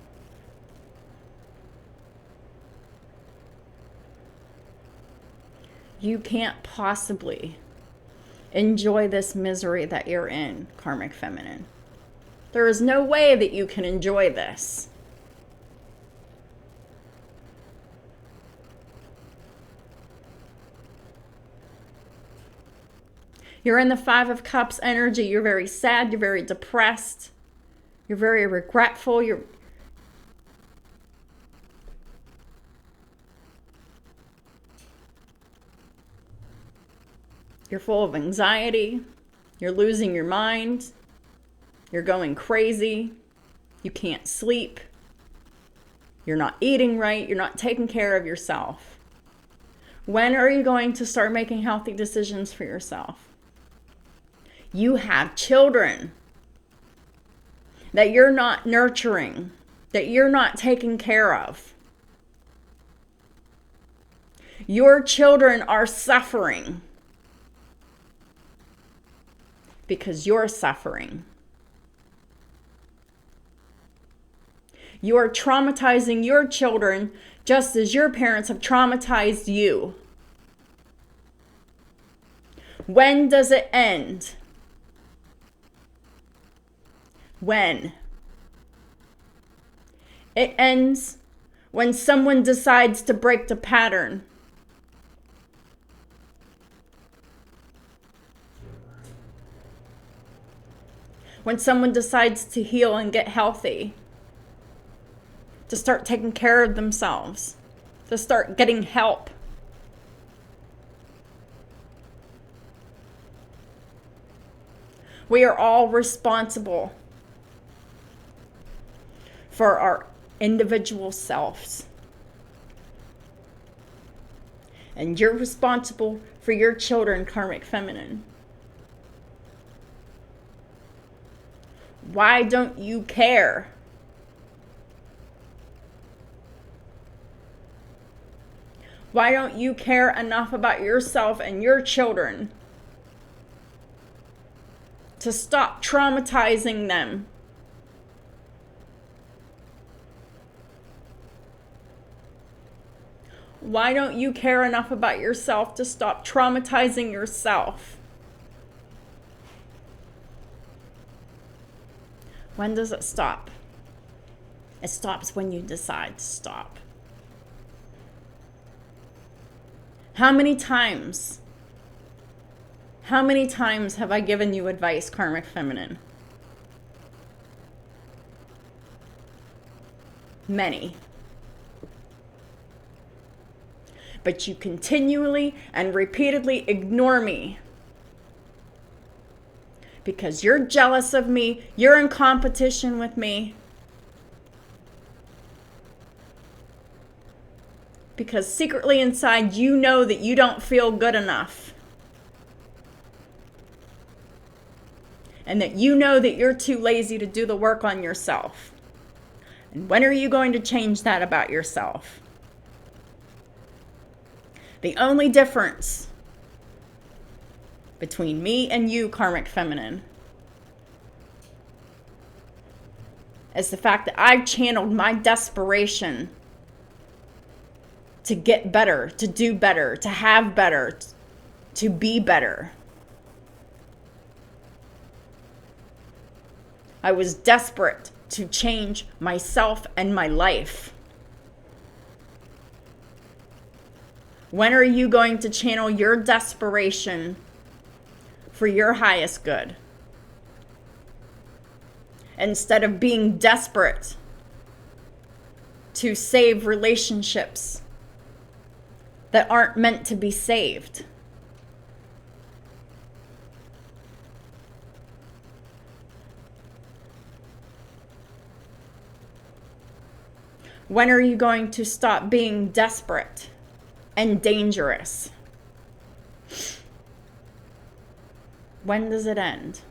You can't possibly enjoy this misery that you're in, Karmic Feminine. There is no way that you can enjoy this. You're in the Five of Cups energy. You're very sad. You're very depressed. You're very regretful. You're full of anxiety. You're losing your mind. You're going crazy. You can't sleep. You're not eating right. You're not taking care of yourself. When are you going to start making healthy decisions for yourself? You have children that you're not nurturing, that you're not taking care of. Your children are suffering because you're suffering. You are traumatizing your children just as your parents have traumatized you. When does it end? When? It ends when someone decides to break the pattern. When someone decides to heal and get healthy, to start taking care of themselves, to start getting help. We are all responsible for our individual selves. And you're responsible for your children, Karmic Feminine. Why don't you care? Why don't you care enough about yourself and your children to stop traumatizing them? Why don't you care enough about yourself to stop traumatizing yourself? When does it stop? It stops when you decide to stop. How many times have I given you advice, Karmic Feminine? Many. But you continually and repeatedly ignore me because you're jealous of me, you're in competition with me, because secretly inside you know that you don't feel good enough, and that you know that you're too lazy to do the work on yourself. And when are you going to change that about yourself? The only difference between me and you, Karmic Feminine, is the fact that I've channeled my desperation to get better, to do better, to have better, to be better. I was desperate to change myself and my life. When are you going to channel your desperation for your highest good? Instead of being desperate to save relationships that aren't meant to be saved. When are you going to stop being desperate and dangerous? When does it end?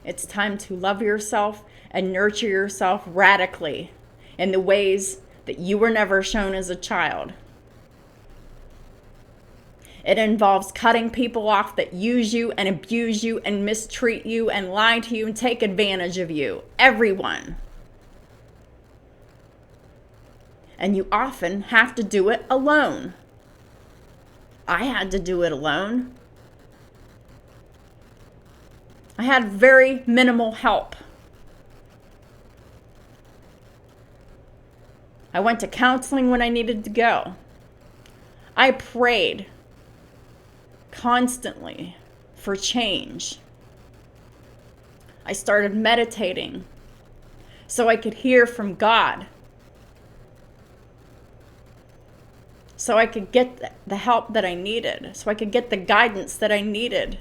It's time to love yourself and nurture yourself radically in the ways that you were never shown as a child. It involves cutting people off that use you and abuse you and mistreat you and lie to you and take advantage of you. Everyone. And you often have to do it alone. I had to do it alone. I had very minimal help. I went to counseling when I needed to go. I prayed constantly for change. I started meditating so I could hear from God, so I could get the help that I needed, so I could get the guidance that I needed.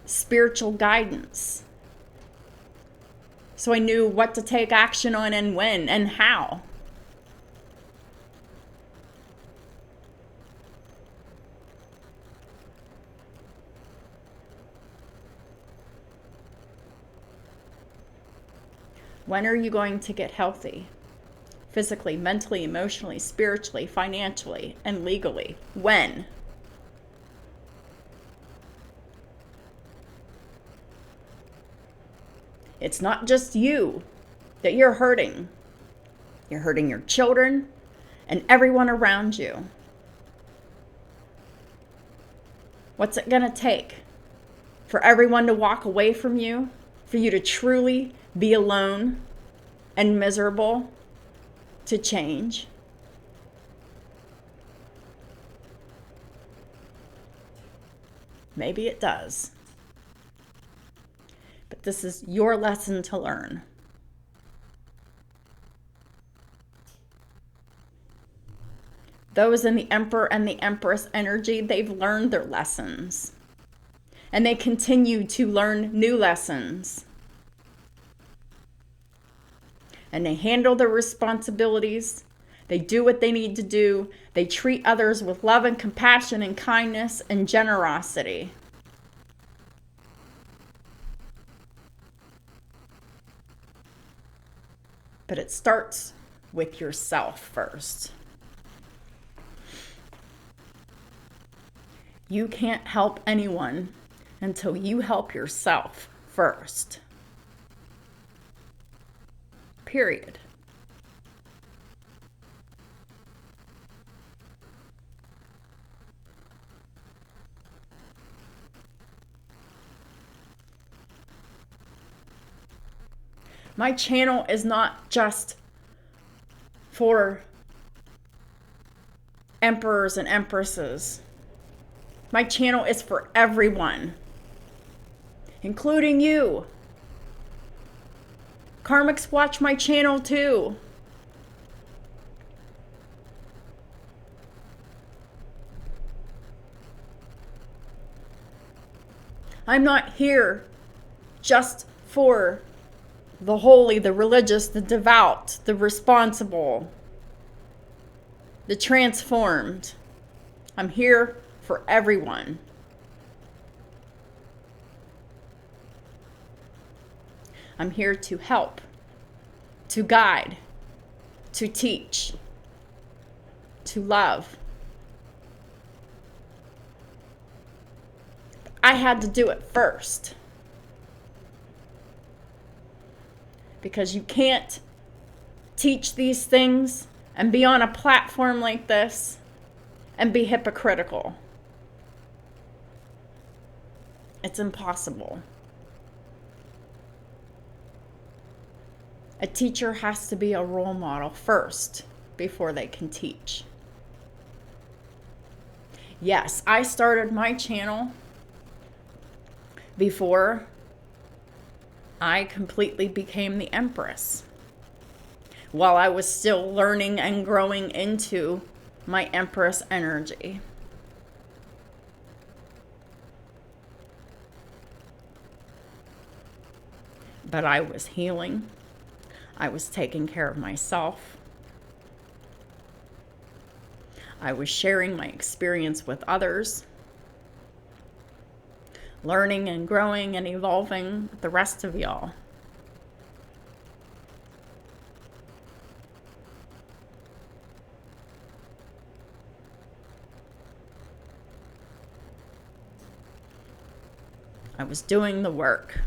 Spiritual guidance. So I knew what to take action on and when and how. When are you going to get healthy? Physically, mentally, emotionally, spiritually, financially, and legally. When? It's not just you that you're hurting. You're hurting your children and everyone around you. What's it going to take for everyone to walk away from you, for you to truly be alone and miserable, to change? Maybe it does. But this is your lesson to learn. Those in the Emperor and the Empress energy, they've learned their lessons. And they continue to learn new lessons. And they handle their responsibilities. They do what they need to do. They treat others with love and compassion and kindness and generosity. But it starts with yourself first. You can't help anyone until you help yourself first. Period. My channel is not just for emperors and empresses. My channel is for everyone, including you. Karmics watch my channel too. I'm not here just for the holy, the religious, the devout, the responsible, the transformed. I'm here for everyone. I'm here to help, to guide, to teach, to love. I had to do it first. Because you can't teach these things and be on a platform like this and be hypocritical. It's impossible. A teacher has to be a role model first before they can teach. Yes, I started my channel before I completely became the Empress, while I was still learning and growing into my Empress energy. But I was healing. I was taking care of myself. I was sharing my experience with others, learning and growing and evolving with the rest of y'all. I was doing the work.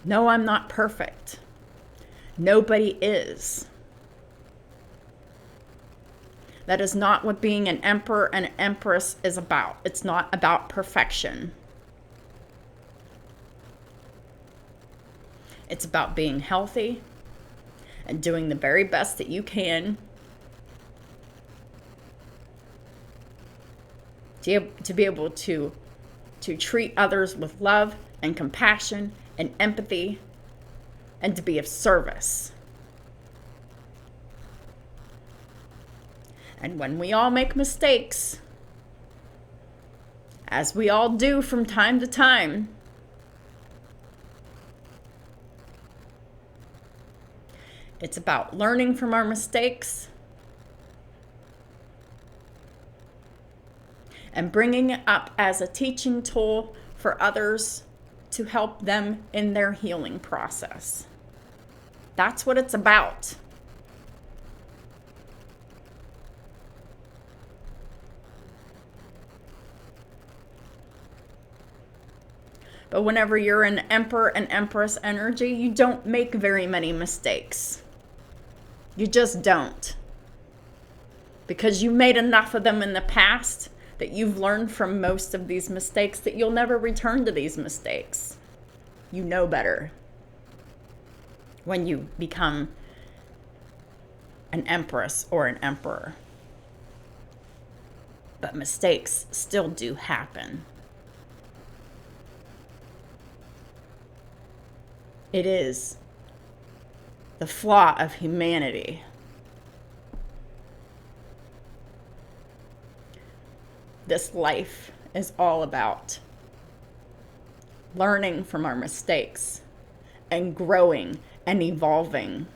No, I'm not perfect. Nobody is. That is not what being an emperor and an empress is about. It's not about perfection. It's about being healthy and doing the very best that you can to be able to treat others with love and compassion and empathy, and to be of service. And when we all make mistakes, as we all do from time to time, it's about learning from our mistakes and bringing it up as a teaching tool for others to help them in their healing process. That's what it's about. But whenever you're in Emperor and Empress energy, you don't make very many mistakes. You just don't. Because you made enough of them in the past that you've learned from most of these mistakes that you'll never return to these mistakes. You know better when you become an empress or an emperor. But mistakes still do happen. It is the flaw of humanity. This life is all about learning from our mistakes and growing and evolving.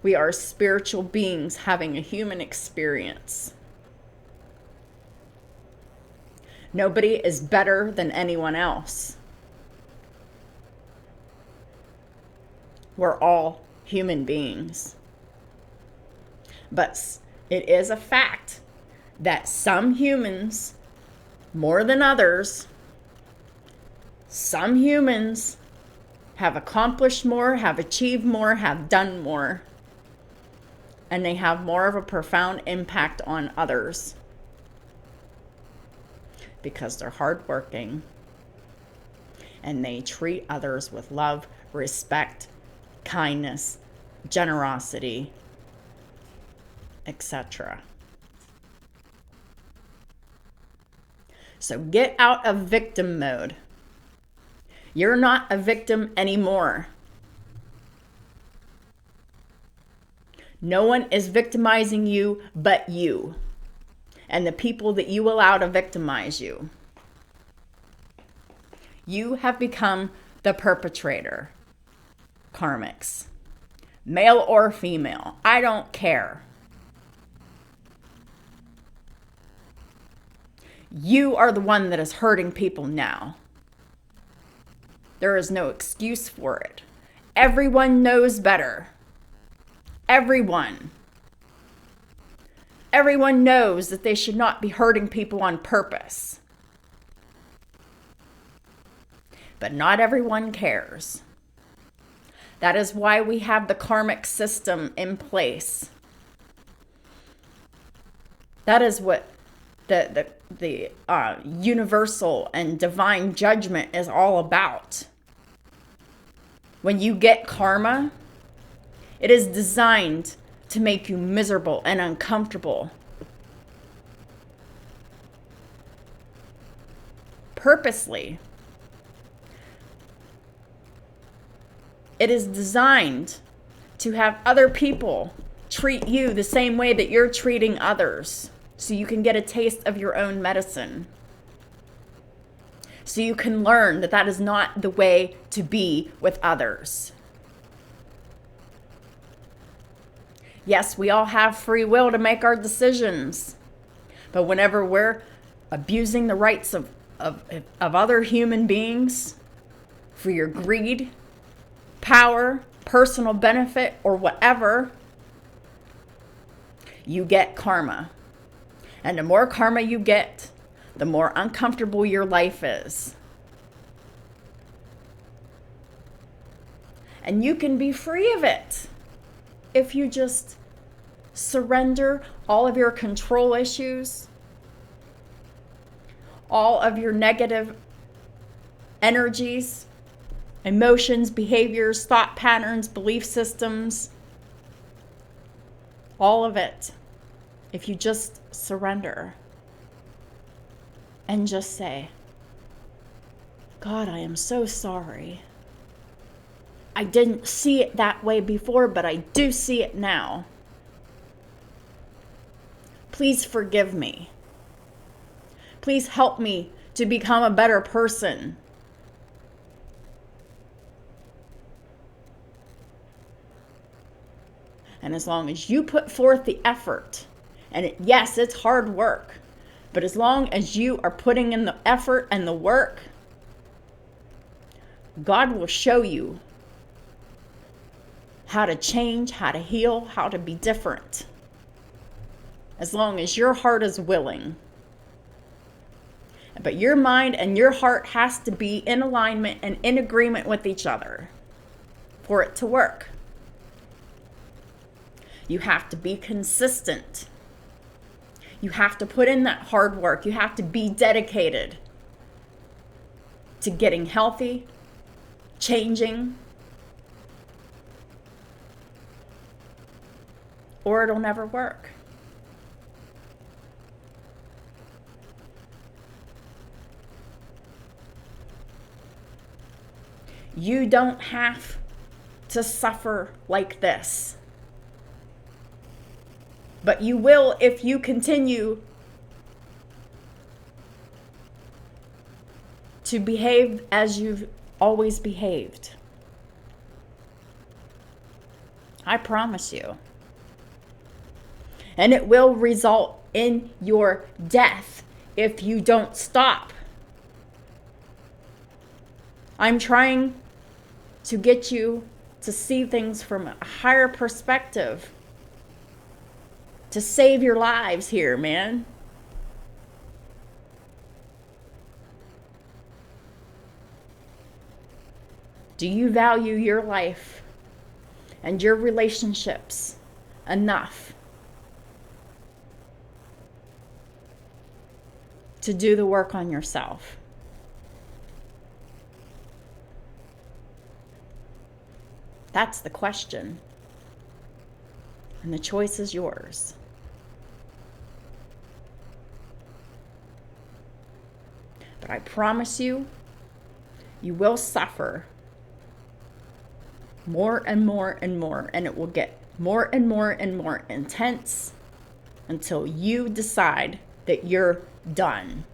We are spiritual beings having a human experience. Nobody is better than anyone else. We're all human beings. But it is a fact that some humans, more than others, some humans have accomplished more, have achieved more, have done more, and they have more of a profound impact on others because they're hardworking and they treat others with love, respect, kindness, generosity, etc. So get out of victim mode. You're not a victim anymore. No one is victimizing you but you and the people that you allow to victimize you. You have become the perpetrator. Karmics. Male or female. I don't care. You are the one that is hurting people now. There is no excuse for it. Everyone knows better. Everyone. Everyone knows that they should not be hurting people on purpose. But not everyone cares. That is why we have the karmic system in place. That is what the universal and divine judgment is all about. When you get karma, it is designed to make you miserable and uncomfortable. Purposely. It is designed to have other people treat you the same way that you're treating others, so you can get a taste of your own medicine. So you can learn that that is not the way to be with others. Yes, we all have free will to make our decisions. But whenever we're abusing the rights of other human beings for your greed, power, personal benefit, or whatever, you get karma. And the more karma you get, the more uncomfortable your life is. And you can be free of it if you just surrender all of your control issues, all of your negative energies, emotions, behaviors, thought patterns, belief systems, all of it. If you just surrender and just say, God, I am so sorry. I didn't see it that way before, but I do see it now. Please forgive me. Please help me to become a better person. And as long as you put forth the effort, and yes, it's hard work, but as long as you are putting in the effort and the work, God will show you how to change, how to heal, how to be different. As long as your heart is willing. But your mind and your heart has to be in alignment and in agreement with each other for it to work. You have to be consistent. You have to put in that hard work. You have to be dedicated to getting healthy, changing, or it'll never work. You don't have to suffer like this. But you will if you continue to behave as you've always behaved. I promise you. And it will result in your death if you don't stop. I'm trying to get you to see things from a higher perspective, to save your lives here, man. Do you value your life and your relationships enough to do the work on yourself? That's the question. And the choice is yours. But I promise you, you will suffer more and more and more, and it will get more and more and more intense until you decide that you're done.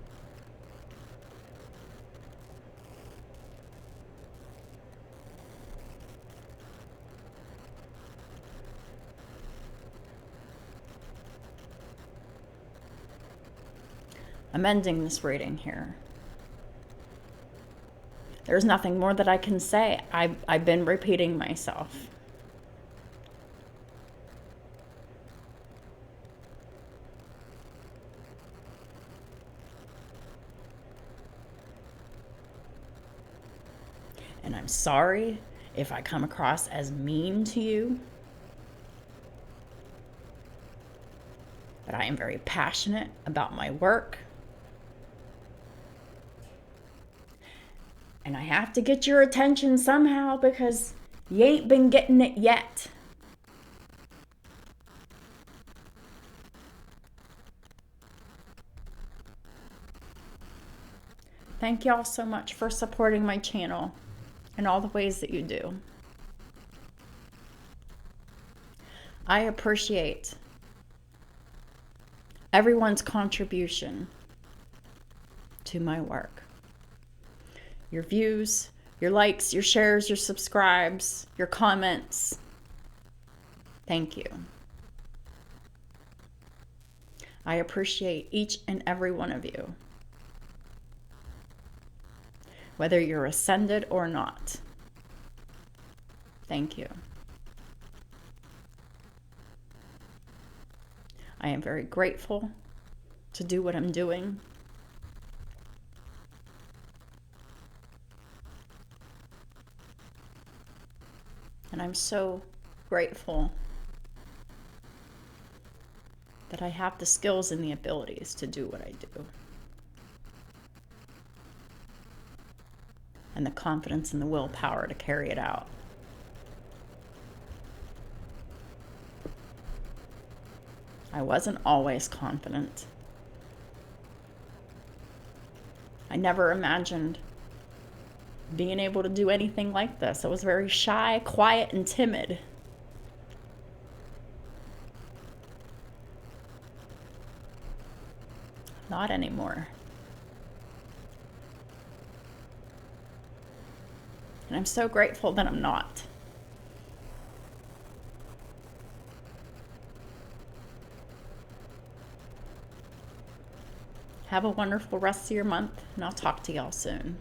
I'm ending this reading here. There's nothing more that I can say. I've been repeating myself. And I'm sorry if I come across as mean to you. But I am very passionate about my work. And I have to get your attention somehow because you ain't been getting it yet. Thank y'all so much for supporting my channel in all the ways that you do. I appreciate everyone's contribution to my work. Your views, your likes, your shares, your subscribes, your comments. Thank you. I appreciate each and every one of you, whether you're ascended or not. Thank you. I am very grateful to do what I'm doing. And I'm so grateful that I have the skills and the abilities to do what I do. And the confidence and the willpower to carry it out. I wasn't always confident. I never imagined being able to do anything like this. I was very shy, quiet, and timid. Not anymore. And I'm so grateful that I'm not. Have a wonderful rest of your month, and I'll talk to y'all soon.